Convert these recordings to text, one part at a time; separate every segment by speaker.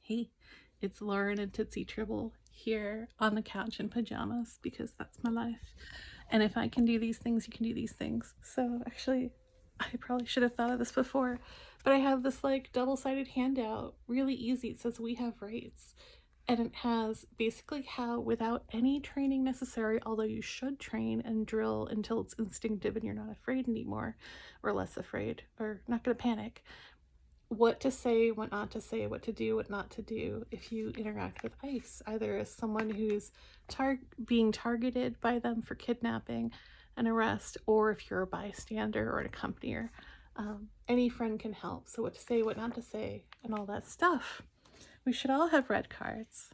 Speaker 1: Hey, it's Lauren and Tootsie Tribble here on the couch in pajamas because that's my life. And if I can do these things, you can do these things. So actually, I probably should have thought of this before, but I have this like double-sided handout, really easy. It says we have rights. And it has basically how, without any training necessary, although you should train and drill until it's instinctive and you're not afraid anymore, or less afraid, or not going to panic, what to say, what not to say, what to do, what not to do if you interact with ICE, either as someone who's being targeted by them for kidnapping and arrest, or if you're a bystander or an accompanier. Any friend can help. So what to say, what not to say, and all that stuff. We should all have red cards.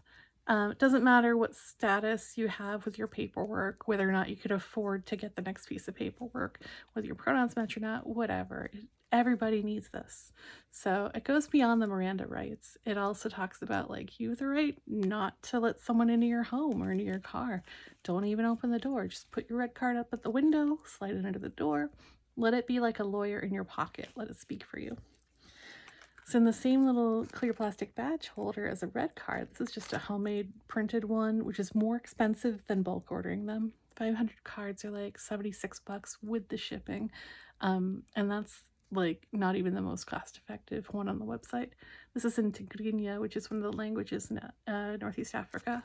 Speaker 1: It doesn't matter what status you have with your paperwork, whether or not you could afford to get the next piece of paperwork, whether your pronouns match or not, whatever. Everybody needs this. So it goes beyond the Miranda rights. It also talks about like you have the right not to let someone into your home or into your car. Don't even open the door. Just put your red card up at the window, slide it under the door. Let it be like a lawyer in your pocket. Let it speak for you. So in the same little clear plastic badge holder as a red card, this is just a homemade printed one, which is more expensive than bulk ordering them. 500 cards are like $76 with the shipping. And that's like not even the most cost-effective one on the website. This is in Tigrinya, which is one of the languages in Northeast Africa.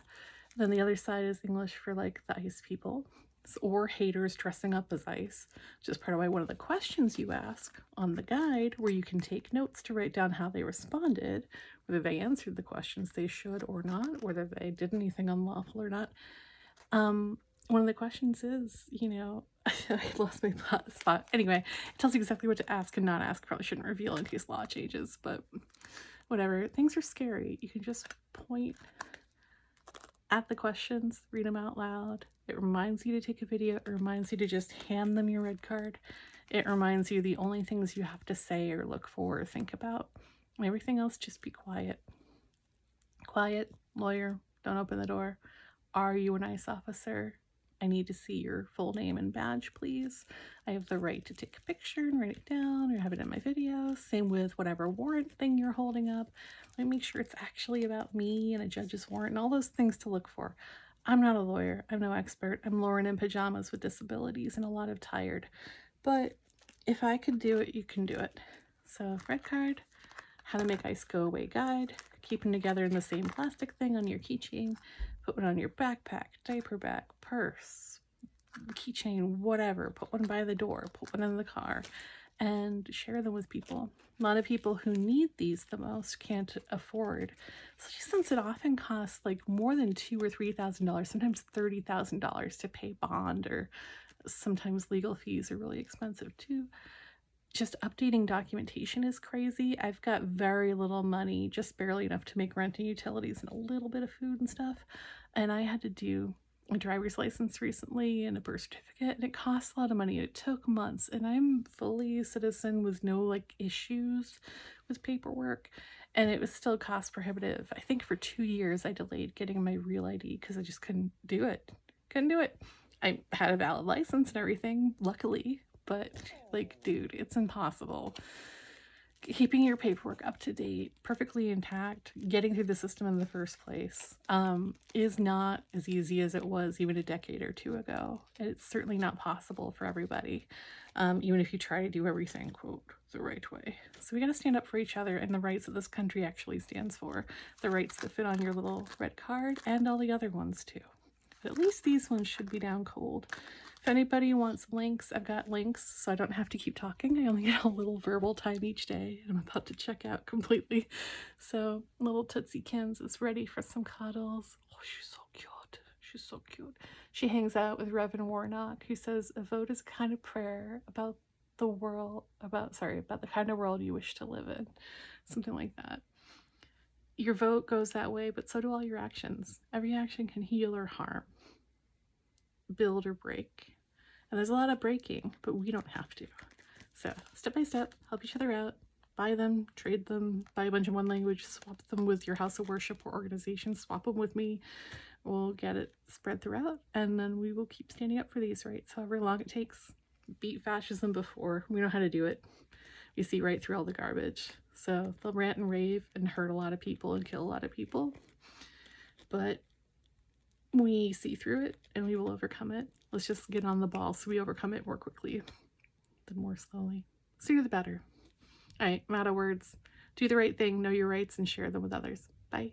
Speaker 1: Then the other side is English for like the ICE people, or haters dressing up as ICE, which is part of why one of the questions you ask on the guide, where you can take notes to write down how they responded, whether they answered the questions they should or not, whether they did anything unlawful or not. One of the questions is, you know, I lost my spot. Anyway, it tells you exactly what to ask and not ask. Probably shouldn't reveal in case law changes, but whatever. Things are scary. You can just point at the questions, read them out loud. It reminds you to take a video. It reminds you to just hand them your red card. It reminds you the only things you have to say or look for or think about. And everything else, just be quiet. Quiet, lawyer, don't open the door. Are you an ICE officer? I need to see your full name and badge, please. I have the right to take a picture and write it down or have it in my video. Same with whatever warrant thing you're holding up. Let me make sure it's actually about me and a judge's warrant and all those things to look for. I'm not a lawyer. I'm no expert. I'm Lauren in pajamas with disabilities and a lot of tired. But if I could do it, you can do it. So red card, how to make ICE go away guide, keep them together in the same plastic thing on your keychain, put one on your backpack, diaper bag, purse, keychain, whatever. Put one by the door, put one in the car, and share them with people. A lot of people who need these the most can't afford, especially since it often costs like more than $2,000 or $3,000, sometimes $30,000 to pay bond, or sometimes legal fees are really expensive too. Just updating documentation is crazy. I've got very little money, just barely enough to make rent and utilities and a little bit of food and stuff. And I had to do a driver's license recently and a birth certificate, and it costs a lot of money. It took months, and I'm fully a citizen with no like issues with paperwork, and it was still cost prohibitive. I think for 2 years I delayed getting my real ID because I just couldn't do it. I had a valid license and everything, luckily, but like, dude, it's impossible. Keeping your paperwork up to date, perfectly intact, getting through the system in the first place is not as easy as it was even a decade or two ago. It's certainly not possible for everybody, even if you try to do everything, quote, the right way. So we got to stand up for each other and the rights that this country actually stands for, the rights that fit on your little red card and all the other ones too. But at least these ones should be down cold. If anybody wants links, I've got links, so I don't have to keep talking. I only get a little verbal time each day, and I'm about to check out completely. So little Tootsie Kins is ready for some cuddles. Oh, she's so cute. She's so cute. She hangs out with Reverend Warnock, who says a vote is a kind of prayer about the world, about the kind of world you wish to live in. Something like that. Your vote goes that way, but so do all your actions. Every action can heal or harm, build or break. And there's a lot of breaking, but we don't have to. So step by step, help each other out, buy them, trade them, buy a bunch in one language, swap them with your house of worship or organization, swap them with me. We'll get it spread throughout, and then we will keep standing up for these rights, however long it takes. Beat fascism before. We know how to do it. We see right through all the garbage. So they'll rant and rave and hurt a lot of people and kill a lot of people. But we see through it and we will overcome it. Let's just get on the ball so we overcome it more quickly than more slowly. Sooner the better. All right, I'm out of words. Do the right thing, know your rights, and share them with others. Bye.